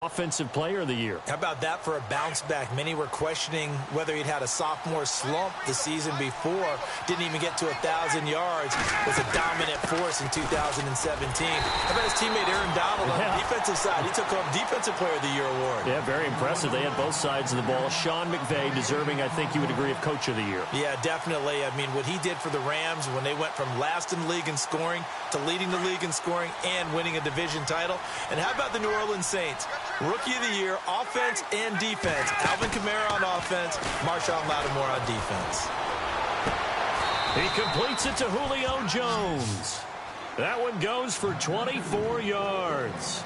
Offensive Player of the Year. How about that for a bounce back? Many were questioning whether he'd had a sophomore slump the season before. Didn't even get to 1,000 yards. Was a dominant force in 2017. How about his teammate Aaron Donald on the defensive side? He took home Defensive Player of the Year award. Yeah, very impressive. They had both sides of the ball. Sean McVay deserving, I think you would agree, of Coach of the Year. Yeah, definitely. I mean, what he did for the Rams when they went from last in the league in scoring to leading the league in scoring and winning a division title. And how about the New Orleans Saints? Rookie of the Year, offense and defense. Alvin Kamara on offense, Marshawn Lattimore on defense. He completes it to Julio Jones. That one goes for 24 yards.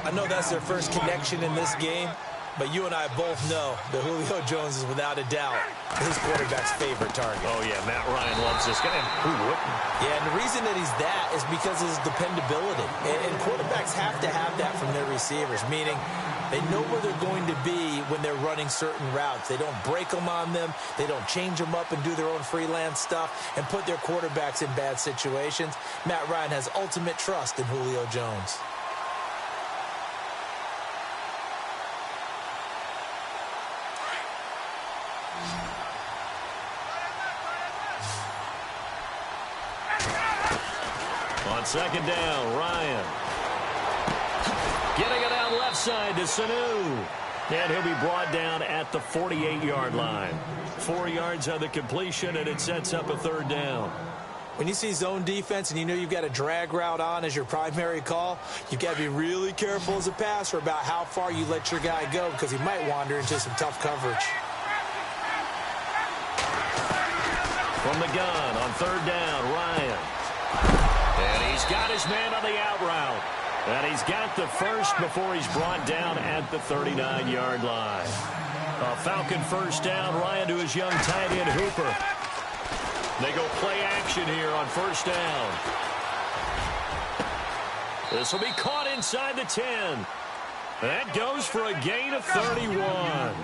I know that's their first connection in this game, but you and I both know that Julio Jones is without a doubt his quarterback's favorite target. Oh, yeah, Matt Ryan loves this guy. Who wouldn't? Yeah, and the reason that he's that is because of his dependability. And quarterbacks have to have that from their receivers, meaning they know where they're going to be when they're running certain routes. They don't break them on them. They don't change them up and do their own freelance stuff and put their quarterbacks in bad situations. Matt Ryan has ultimate trust in Julio Jones. On second down, Ryan. Getting it out left side to Sanu. And he'll be brought down at the 48-yard line. 4 yards on the completion, and it sets up a third down. When you see zone defense and you know you've got a drag route on as your primary call, you've got to be really careful as a passer about how far you let your guy go because he might wander into some tough coverage. From the gun on third down, Ryan. And he's got his man on the out route. And he's got the first before he's brought down at the 39-yard line. A Falcon first down. Ryan to his young tight end, Hooper. They go play action here on first down. This will be caught inside the 10. That goes for a gain of 31.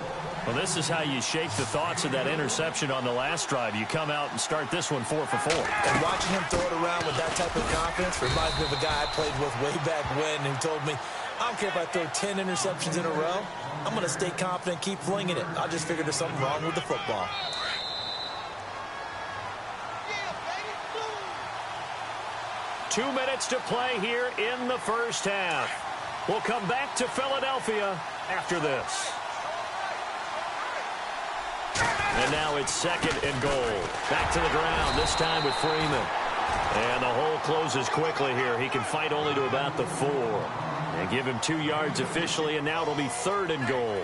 Well, this is how you shake the thoughts of that interception on the last drive. You come out and start this one 4 for 4. And watching him throw it around with that type of confidence reminds me of a guy I played with way back when who told me, I don't care if I throw 10 interceptions in a row. I'm going to stay confident, keep flinging it. I just figured there's something wrong with the football. Two minutes to play here in the first half. We'll come back to Philadelphia after this. And now it's second and goal. Back to the ground, this time with Freeman. And the hole closes quickly here. He can fight only to about the 4. And give him 2 yards officially, and now it'll be third and goal.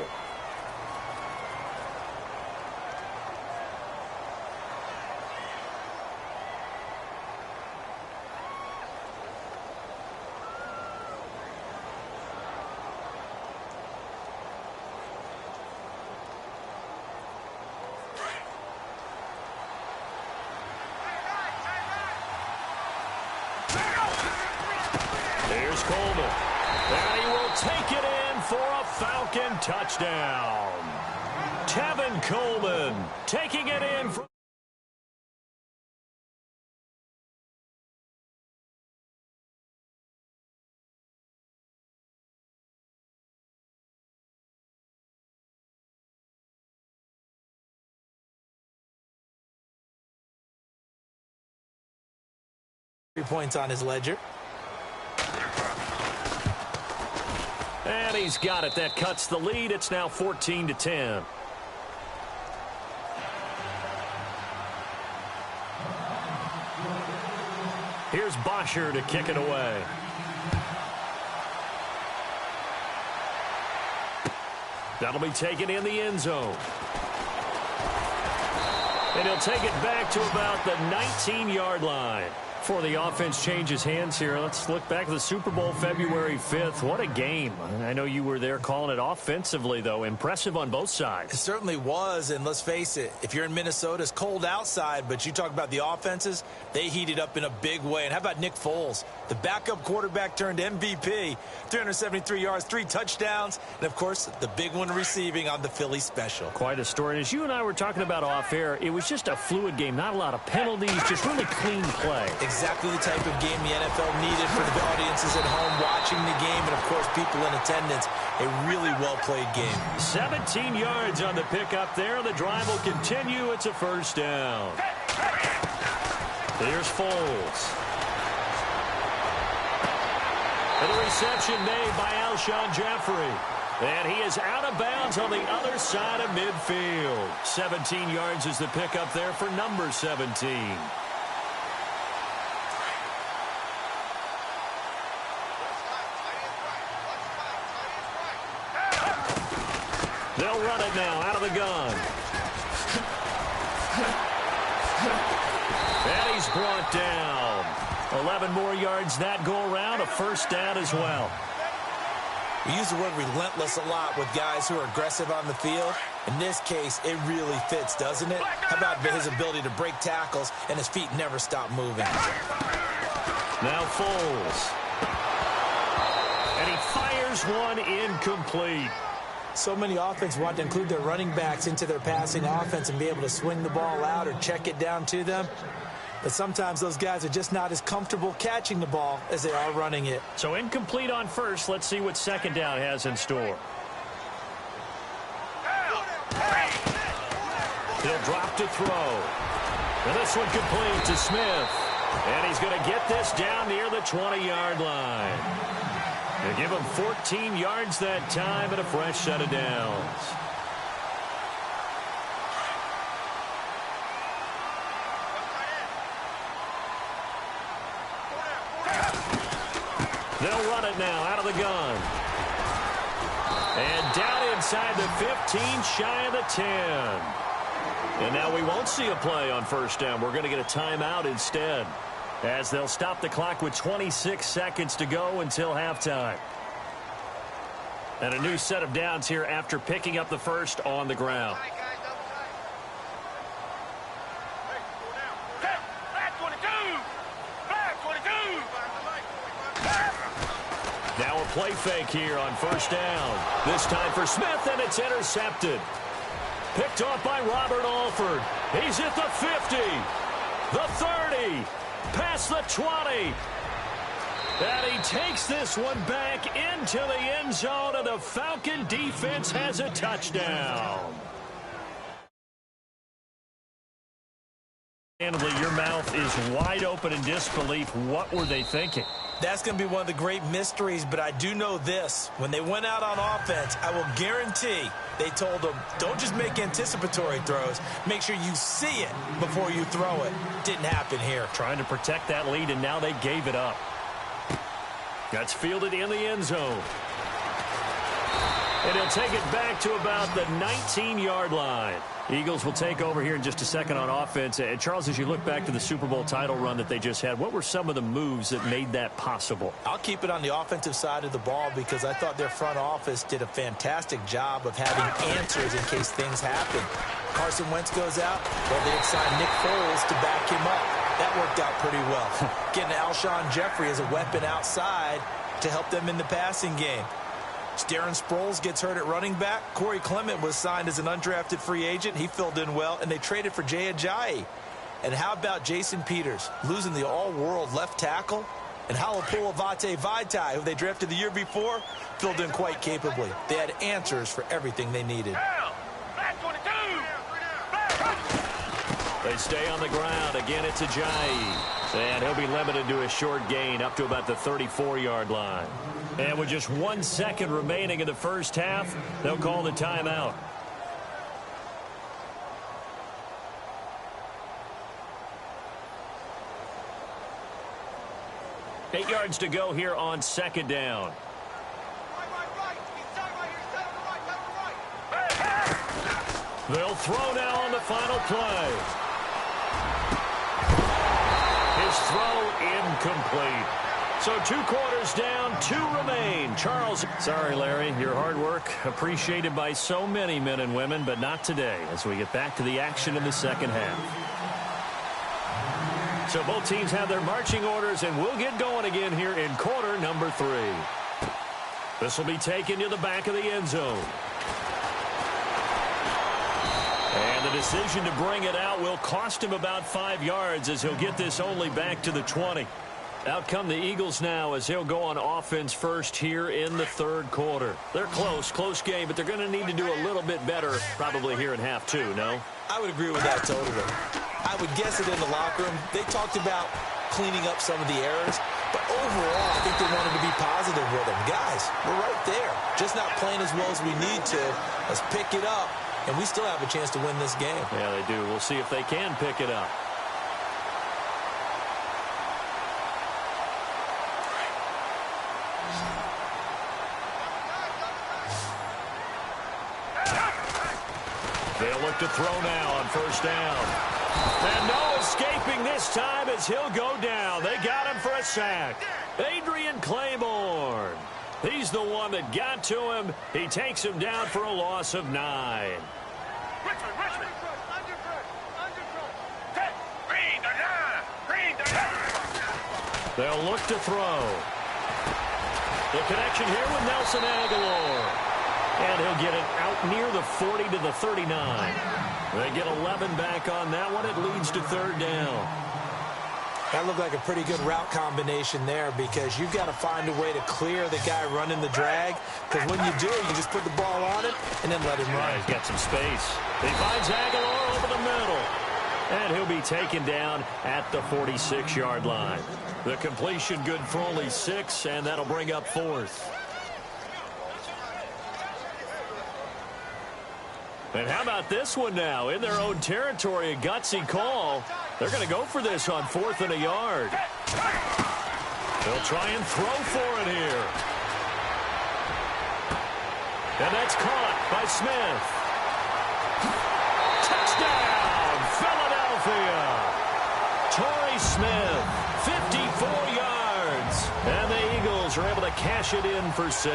Here's Coleman. And he will take it in for a Falcon touchdown. Tevin Coleman taking it in for 3 points on his ledger. And he's got it. That cuts the lead. It's now 14-10. Here's Bosher to kick it away. That'll be taken in the end zone. And he'll take it back to about the 19-yard line. Before the offense changes hands here, let's look back at the Super Bowl February 5th. What a game. I know you were there calling it offensively, though. Impressive on both sides. It certainly was, and let's face it, if you're in Minnesota, it's cold outside, but you talk about the offenses, they heated up in a big way. And how about Nick Foles? The backup quarterback turned MVP, 373 yards, 3 touchdowns, and, of course, the big one receiving on the Philly special. Quite a story. And as you and I were talking about off air, it was just a fluid game. Not a lot of penalties, just really clean play. exactly the type of game the NFL needed for the audiences at home watching the game and, of course, people in attendance. A really well-played game. 17 yards on the pickup there. The drive will continue. It's a first down. Here's Foles. And the reception made by Alshon Jeffrey. And he is out of bounds on the other side of midfield. 17 yards is the pickup there for number 17. They'll run it now out of the gun. And he's brought down. 11 more yards that go around. A first down as well. We use the word relentless a lot with guys who are aggressive on the field. In this case, it really fits, doesn't it? How about his ability to break tackles and his feet never stop moving? Now Foles. And he fires one incomplete. So many offenses want to include their running backs into their passing offense and be able to swing the ball out or check it down to them. But sometimes those guys are just not as comfortable catching the ball as they are running it. So incomplete on first. Let's see what second down has in store. He'll drop to throw. And this one complete to Smith. And he's going to get this down near the 20-yard line. They give him 14 yards that time and a fresh set of downs. They'll run it now out of the gun. And down inside the 15, shy of the 10. And now we won't see a play on first down. We're going to get a timeout instead, as they'll stop the clock with 26 seconds to go until halftime. And a new set of downs here after picking up the first on the ground. Now a play fake here on first down. This time for Smith, and it's intercepted. Picked off by Robert Alford. He's at the 50, the 30, past the 20. And he takes this one back into the end zone, and the Falcon defense has a touchdown. Your mouth is wide open in disbelief. What were they thinking? That's going to be one of the great mysteries, but I do know this. When they went out on offense, I will guarantee they told them, don't just make anticipatory throws. Make sure you see it before you throw it. Didn't happen here. Trying to protect that lead, and now they gave it up. That's fielded in the end zone. And he'll take it back to about the 19-yard line. Eagles will take over here in just a second on offense. And Charles, as you look back to the Super Bowl title run that they just had, what were some of the moves that made that possible? I'll keep it on the offensive side of the ball because I thought their front office did a fantastic job of having answers in case things happen. Carson Wentz goes out, well, they had signed Nick Foles to back him up. That worked out pretty well. Getting Alshon Jeffrey as a weapon outside to help them in the passing game. Darren Sproles gets hurt at running back. Corey Clement was signed as an undrafted free agent. He filled in well, and they traded for Jay Ajayi. And how about Jason Peters losing the all-world left tackle? And Halapoulivaati Vaitai, who they drafted the year before, filled in quite capably. They had answers for everything they needed. They stay on the ground. Again, it's Ajayi. And he'll be limited to a short gain up to about the 34-yard line. And with just 1 second remaining in the first half, they'll call the timeout. Eight yards to go here on second down. They'll throw now on the final play. His throw incomplete. So 2 quarters down, 2 remain. Charles. Sorry, Larry. Your hard work appreciated by so many men and women, but not today as we get back to the action in the second half. So both teams have their marching orders, and we'll get going again here in quarter number 3. This will be taken to the back of the end zone. And the decision to bring it out will cost him about 5 yards as he'll get this only back to the 20. Out come the Eagles now as he'll go on offense first here in the third quarter. They're close game, but they're going to need to do a little bit better probably here in half two, no? I would agree with that totally. I would guess it in the locker room. They talked about cleaning up some of the errors, but overall, I think they wanted to be positive with them. Guys, we're right there. Just not playing as well as we need to. Let's pick it up, and we still have a chance to win this game. Yeah, they do. We'll see if they can pick it up. They'll look to throw now on first down. And no escaping this time as he'll go down. They got him for a sack. Adrian Claiborne. He's the one that got to him. He takes him down for a loss of 9. They'll look to throw. The connection here with Nelson Aguilar. And he'll get it out near the 40 to the 39. They get 11 back on that one. It leads to third down. That looked like a pretty good route combination there because you've got to find a way to clear the guy running the drag. Because when you do, you just put the ball on it and then let him run. He's got some space. He finds Aguilar over the middle. And he'll be taken down at the 46-yard line. The completion good for only 6, and that'll bring up fourth. And how about this one now? In their own territory, a gutsy call. They're going to go for this on 4th and a yard. They'll try and throw for it here. And that's caught by Smith. Touchdown, Philadelphia. Torrey Smith, 54 yards. And the Eagles are able to cash it in for 6.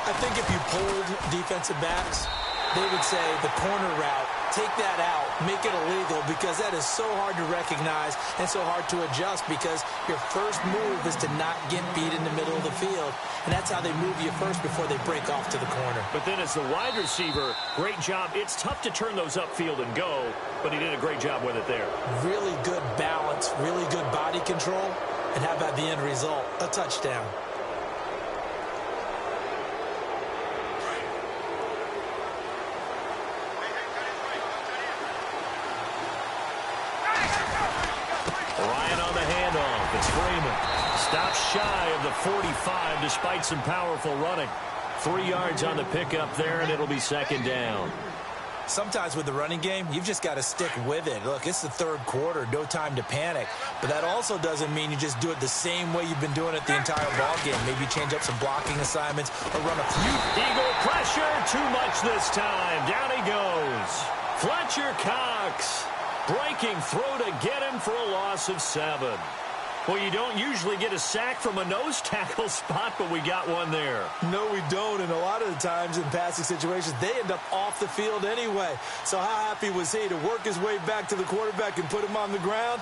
I think if you polled defensive backs, they would say the corner route, take that out, make it illegal, because that is so hard to recognize and so hard to adjust because your first move is to not get beat in the middle of the field. And that's how they move you first before they break off to the corner. But then as the wide receiver, great job. It's tough to turn those upfield and go, but he did a great job with it there. Really good balance, really good body control. And how about the end result? A touchdown. It's Freeman. Stops shy of the 45 despite some powerful running. 3 yards on the pickup there, and it'll be second down. Sometimes with the running game, you've just got to stick with it. Look, it's the third quarter, no time to panic. But that also doesn't mean you just do it the same way you've been doing it the entire ball game. Maybe change up some blocking assignments or run a few. Eagle pressure, too much this time. Down he goes. Fletcher Cox breaking through to get him for a loss of 7. Well, you don't usually get a sack from a nose tackle spot, but we got one there. No, we don't, and a lot of the times in passing situations, they end up off the field anyway. So how happy was he to work his way back to the quarterback and put him on the ground?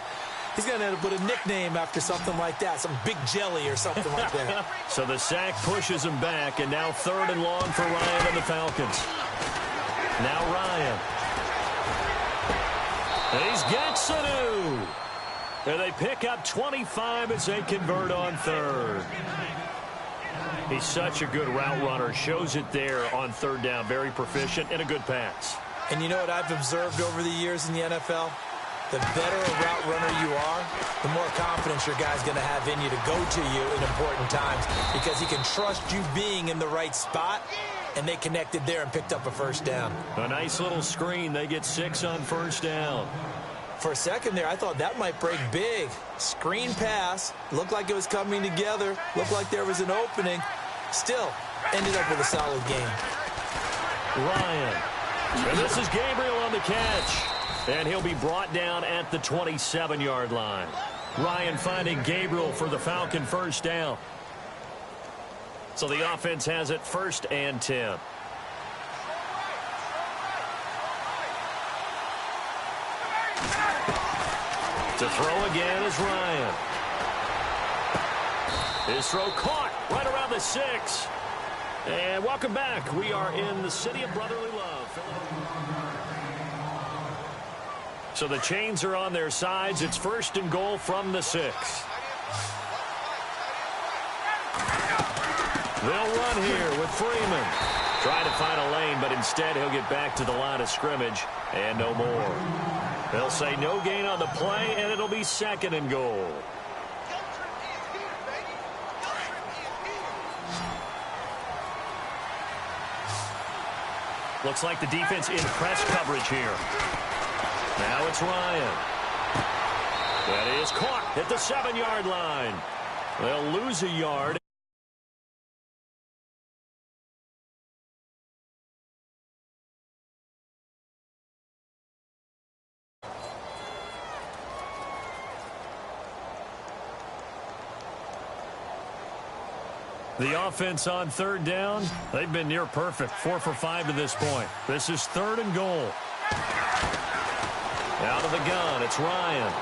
He's going to end up with a nickname after something like that, some big jelly or something like that. So the sack pushes him back, and now 3rd and long for Ryan and the Falcons. Now Ryan. And he's got Sanu. And they pick up 25 as they convert on 3rd. He's such a good route runner. Shows it there on 3rd down. Very proficient and a good pass. And you know what I've observed over the years in the NFL? The better a route runner you are, the more confidence your guy's going to have in you to go to you in important times because he can trust you being in the right spot, and they connected there and picked up a first down. A nice little screen. They get 6 on first down. For a second there, I thought that might break big. Screen pass. Looked like it was coming together. Looked like there was an opening. Still, ended up with a solid game. Ryan. And this is Gabriel on the catch. And he'll be brought down at the 27-yard line. Ryan finding Gabriel for the Falcon first down. So the offense has it 1st and 10. To throw again is Ryan. His throw caught right around the 6. And welcome back. We are in the city of brotherly love. So the chains are on their sides. It's 1st and goal from the 6. They'll run here with Freeman. Trying to find a lane, but instead he'll get back to the line of scrimmage and no more. They'll say no gain on the play, and it'll be 2nd and goal. Looks like the defense in press coverage here. Now it's Ryan. That is caught at the 7-yard line. They'll lose a yard. The offense on 3rd down, they've been near perfect, 4 for 5 to this point. This is 3rd and goal. Out of the gun, it's Ryan.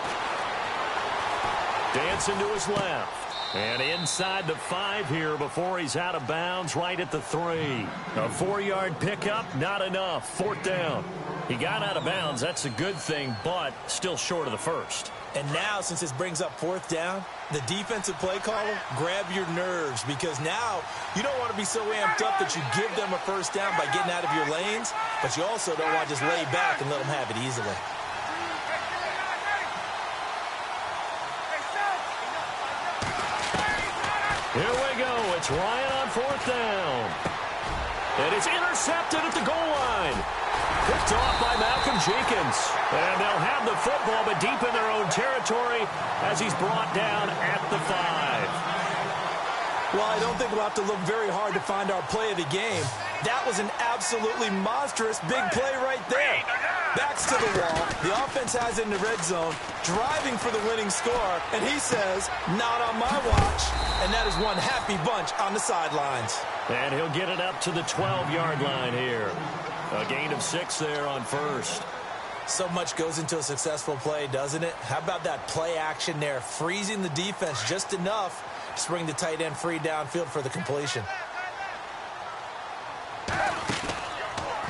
Dancing to his left. And inside the 5 here before he's out of bounds right at the 3. A 4-yard pickup, not enough. 4th down. He got out of bounds. That's a good thing, but still short of the 1st. And now, since this brings up 4th down, the defensive play caller, grab your nerves, because now you don't want to be so amped up that you give them a 1st down by getting out of your lanes, but you also don't want to just lay back and let them have it easily. Here we go. It's Ryan on 4th down. And it's intercepted at the goal line. Picked off by Malcolm Jenkins. And they'll have the football, but deep in their own territory as he's brought down at the 5. Well, I don't think we'll have to look very hard to find our play of the game. That was an absolutely monstrous big play right there. Backs to the wall. The offense has it in the red zone, driving for the winning score. And he says, not on my watch. And that is one happy bunch on the sidelines. And he'll get it up to the 12-yard line here. A gain of 6 there on 1st. So much goes into a successful play, doesn't it? How about that play action there, freezing the defense just enough to bring the tight end free downfield for the completion.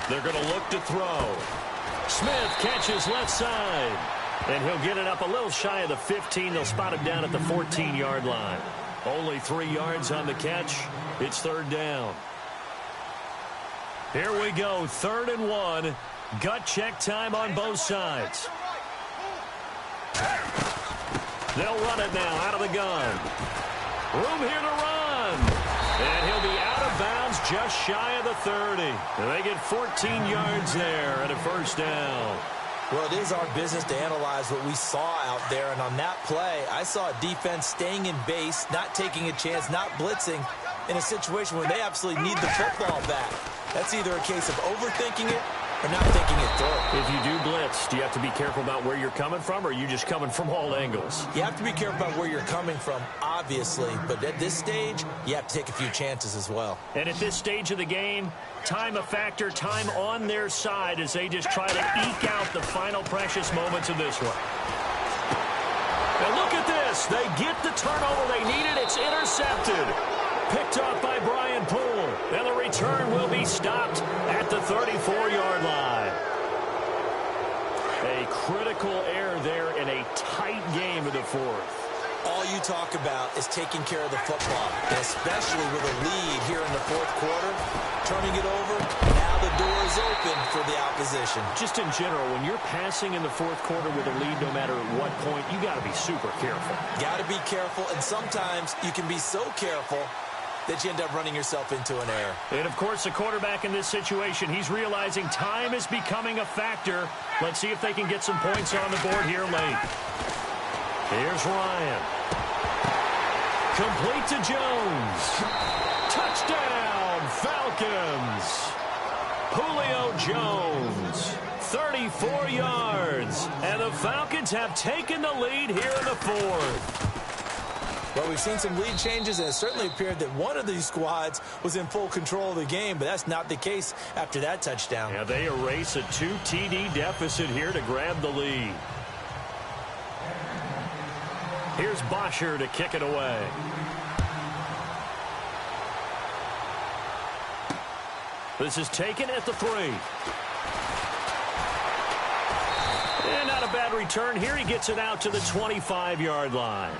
They're going to look to throw. Smith catches left side. And he'll get it up a little shy of the 15. They'll spot him down at the 14-yard line. Only 3 yards on the catch. It's 3rd down. Here we go, 3rd and 1. Gut check time on both sides. They'll run it now out of the gun. Room here to run. And he'll be out of bounds just shy of the 30. And they get 14 yards there and a 1st down. Well, it is our business to analyze what we saw out there. And on that play, I saw a defense staying in base, not taking a chance, not blitzing in a situation where they absolutely need the football back. That's either a case of overthinking it or not thinking it through. If you do blitz, do you have to be careful about where you're coming from, or are you just coming from all angles? You have to be careful about where you're coming from, obviously. But at this stage, you have to take a few chances as well. And at this stage of the game, time a factor, time on their side as they just try to eke out the final precious moments of this one. And look at this. They get the turnover they needed. It's intercepted. Picked off by Brian Poole. And the return will be stopped at the 34-yard line. A critical error there in a tight game of the 4th. All you talk about is taking care of the football, and especially with a lead here in the 4th quarter. Turning it over, now the door is open for the opposition. Just in general, when you're passing in the 4th quarter with a lead, no matter at what point, you got to be super careful. Got to be careful, and sometimes you can be so careful that you end up running yourself into an error. And, of course, the quarterback in this situation, he's realizing time is becoming a factor. Let's see if they can get some points on the board here late. Here's Ryan. Complete to Jones. Touchdown, Falcons. Julio Jones, 34 yards. And the Falcons have taken the lead here in the 4th. Well, we've seen some lead changes, and it certainly appeared that one of these squads was in full control of the game, but that's not the case after that touchdown. Yeah, they erase a 2 TD deficit here to grab the lead. Here's Bosher to kick it away. This is taken at the 3. And not a bad return here. He gets it out to the 25-yard line.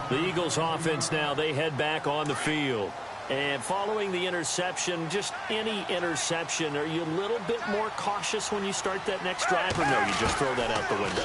The Eagles offense now, they head back on the field. And following the interception, just any interception, are you a little bit more cautious when you start that next drive, or no, you just throw that out the window?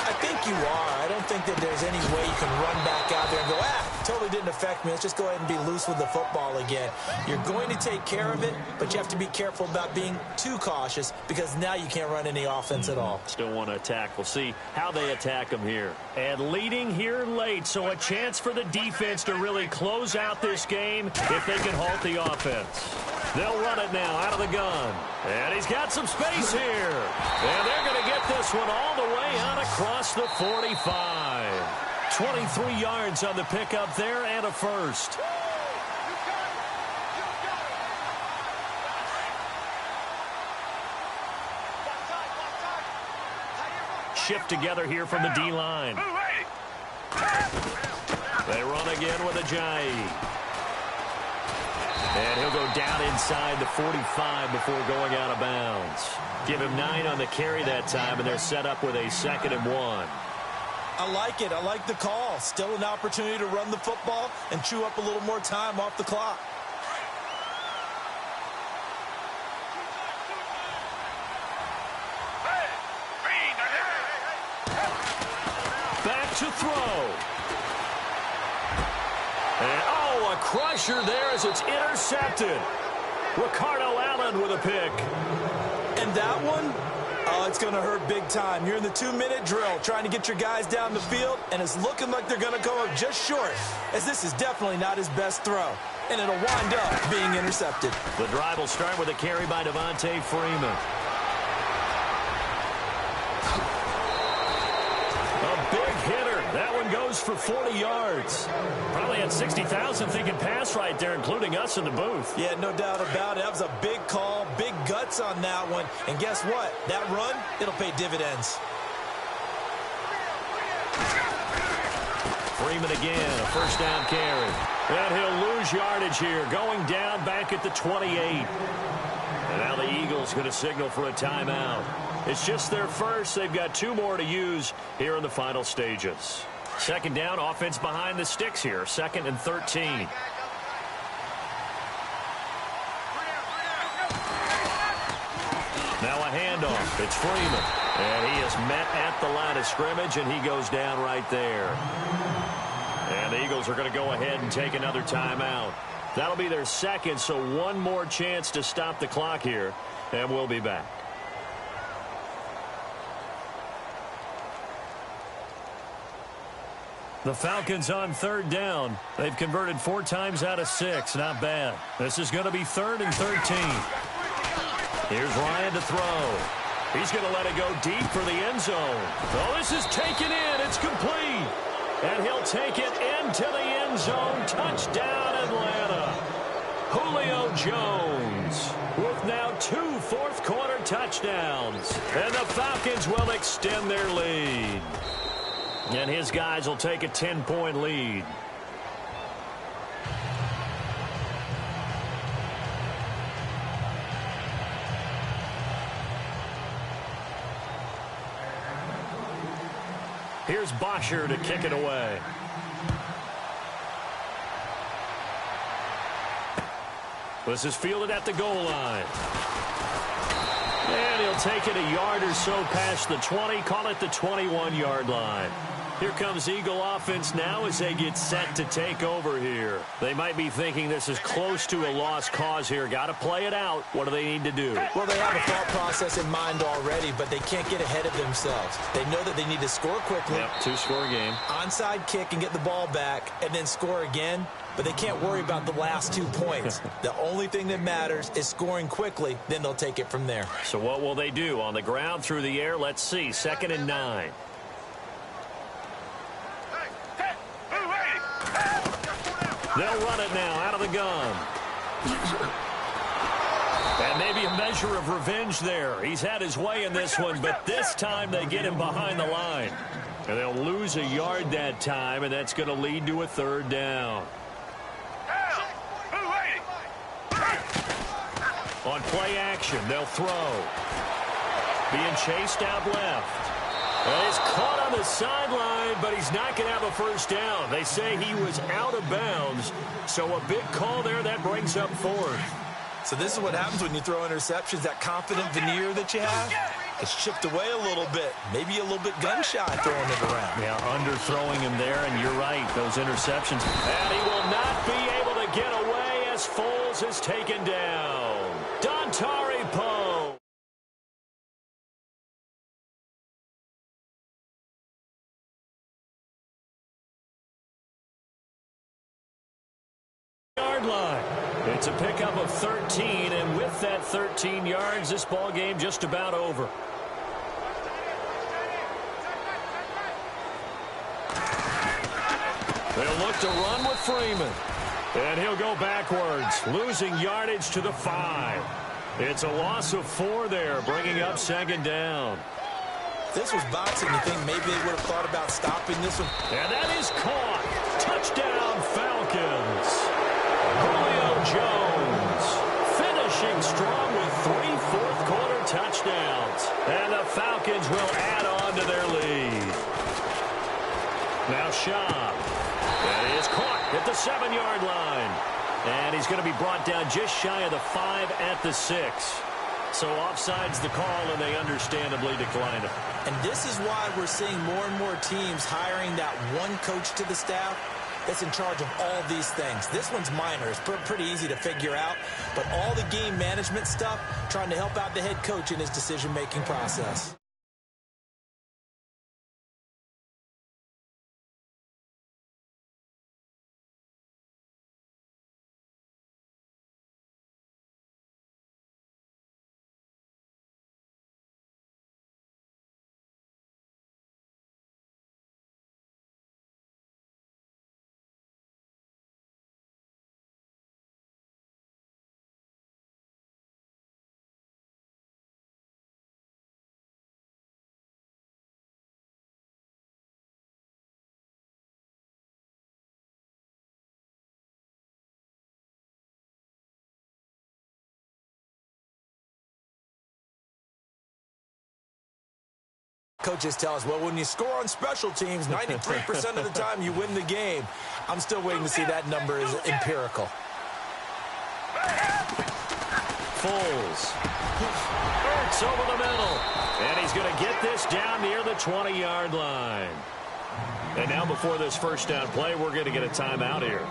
I think you are. I don't think that there's any way you can run back out there and go, totally didn't affect me. Let's just go ahead and be loose with the football again. You're going to take care of it, but you have to be careful about being too cautious because now you can't run any offense at all. Still want to attack. We'll see how they attack them here. And leading here late, so a chance for the defense to really close out this game if they can halt the offense. They'll run it now out of the gun. And he's got some space here. And they're going to get this one all the way out across the 45. 23 yards on the pickup there and a first. Shift together here from the D-line. They run again with Ajayi. And he'll go down inside the 45 before going out of bounds. Give him 9 on the carry that time, and they're set up with a 2nd and 1. I like it. I like the call. Still an opportunity to run the football and chew up a little more time off the clock. Back to throw. And, a crusher there as it's intercepted. Ricardo Allen with a pick. And that one, it's going to hurt big time. You're in the 2-minute drill trying to get your guys down the field, and it's looking like they're going to come up just short, as this is definitely not his best throw. And it'll wind up being intercepted. The drive will start with a carry by Devontae Freeman. A big hitter. That one goes for 40 yards. Probably had 60,000 thinking pass right there, including us in the booth. Yeah, no doubt about it. That was a big call, big guts on that one. And guess what? That run, it'll pay dividends. Freeman again, a first down carry. And he'll lose yardage here, going down back at the 28. And now the Eagles going to signal for a timeout. It's just their first. They've got 2 more to use here in the final stages. 2nd down, offense behind the sticks here. 2nd and 13. Now a handoff. It's Freeman. And he is met at the line of scrimmage, and he goes down right there. And the Eagles are going to go ahead and take another timeout. That'll be their 2nd, so 1 more chance to stop the clock here, and we'll be back. The Falcons on 3rd down. They've converted 4 times out of 6. Not bad. This is going to be 3rd and 13. Here's Ryan to throw. He's going to let it go deep for the end zone. Oh, this is taken in. It's complete. And he'll take it into the end zone. Touchdown, Atlanta. Julio Jones with now 2 fourth-quarter touchdowns. And the Falcons will extend their lead. And his guys will take a 10-point lead. Here's Bosher to kick it away. This is fielded at the goal line. And he'll take it a yard or so past the 20, call it the 21-yard line. Here comes Eagle offense now as they get set to take over here. They might be thinking this is close to a lost cause here. Got to play it out. What do they need to do? Well, they have a thought process in mind already, but they can't get ahead of themselves. They know that they need to score quickly. Yep, 2-score game. Onside kick and get the ball back and then score again. But they can't worry about the last 2 points. The only thing that matters is scoring quickly. Then they'll take it from there. So what will they do? On the ground, through the air? Let's see. 2nd and 9. They'll run it now out of the gun. And maybe a measure of revenge there. He's had his way in this one, but this time they get him behind the line. And they'll lose a yard that time, and that's going to lead to a 3rd down. On play action, they'll throw. Being chased out left. And he's caught on the sideline, but he's not going to have a first down. They say he was out of bounds, so a big call there that brings up fourth. So this is what happens when you throw interceptions. That confident veneer that you have, it's chipped away a little bit. Maybe a little bit gun-shy throwing it around. Yeah, underthrowing him there, and you're right, those interceptions. And he will not be able to get away as Foles is taken down. Dontari Poe. Yard line. It's a pickup of 13, and with that 13 yards, this ball game just about over. They'll look to run with Freeman. And he'll go backwards, losing yardage to the 5. It's a loss of 4 there, bringing up second down. If this was boxing, you think maybe they would have thought about stopping this one. And that is caught. Touchdown, Falcons. Julio Jones finishing strong with 3 fourth-quarter touchdowns. And the Falcons will add on to their lead. Now Shaw. That is caught at the 7-yard line. And he's going to be brought down just shy of the 5 at the 6. So offside's the call, and they understandably decline it. And this is why we're seeing more and more teams hiring that one coach to the staff that's in charge of all these things. This one's minor. It's pretty easy to figure out. But all the game management stuff, trying to help out the head coach in his decision-making process. Coaches tell us, well, when you score on special teams, 93% of the time you win the game. I'm still waiting to see that number is empirical. Foles. Hurts over the middle. And he's going to get this down near the 20-yard line. And now before this first down play, we're going to get a timeout here,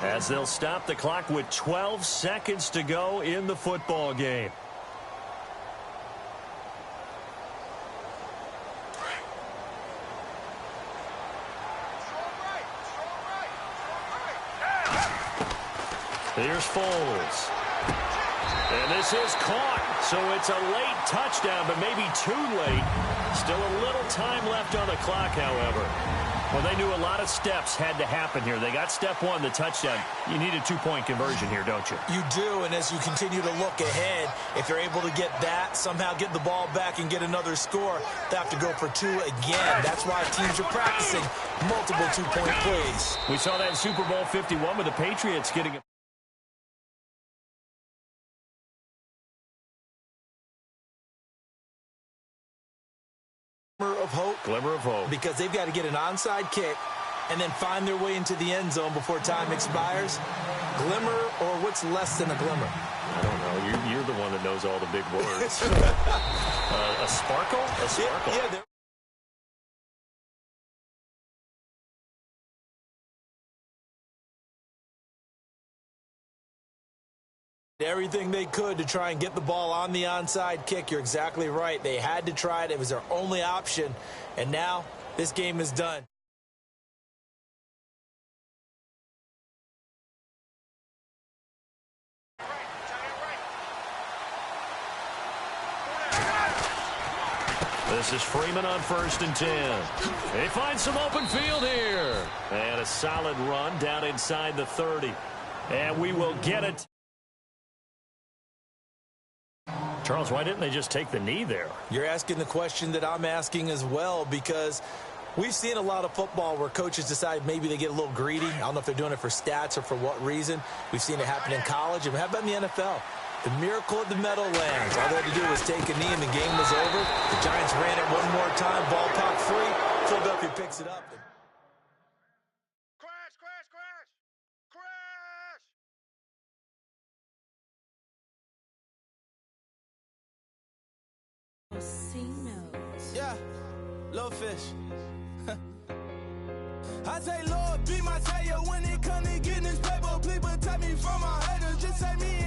as they'll stop the clock with 12 seconds to go in the football game. Here's Foles. And this is caught. So it's a late touchdown, but maybe too late. Still a little time left on the clock, however. Well, they knew a lot of steps had to happen here. They got step 1, the touchdown. You need a 2-point conversion here, don't you? You do, and as you continue to look ahead, if you're able to get that, somehow get the ball back and get another score, they have to go for 2 again. That's why teams are practicing multiple 2-point plays. We saw that in Super Bowl 51 with the Patriots getting it. Glimmer of hope. Because they've got to get an onside kick and then find their way into the end zone before time expires. Glimmer, or what's less than a glimmer? I don't know. You're the one that knows all the big words. A sparkle? A sparkle. Yeah, everything they could to try and get the ball on the onside kick. You're exactly right. They had to try it. It was their only option. And now this game is done. This is Freeman on 1st and 10. They find some open field here. And a solid run down inside the 30. And we will get it. Charles, why didn't they just take the knee there? You're asking the question that I'm asking as well, because we've seen a lot of football where coaches decide maybe they get a little greedy. I don't know if they're doing it for stats or for what reason. We've seen it happen in college, and how about in the NFL? The miracle of the Meadowlands. All they had to do was take a knee and the game was over. The Giants ran it one more time. Ball popped free. Philadelphia picks it up. Crash, crash, crash! Crash! Yeah, little fish. I say, Lord, be my savior when it comes to getting this paper. Please protect me from my haters. Just say me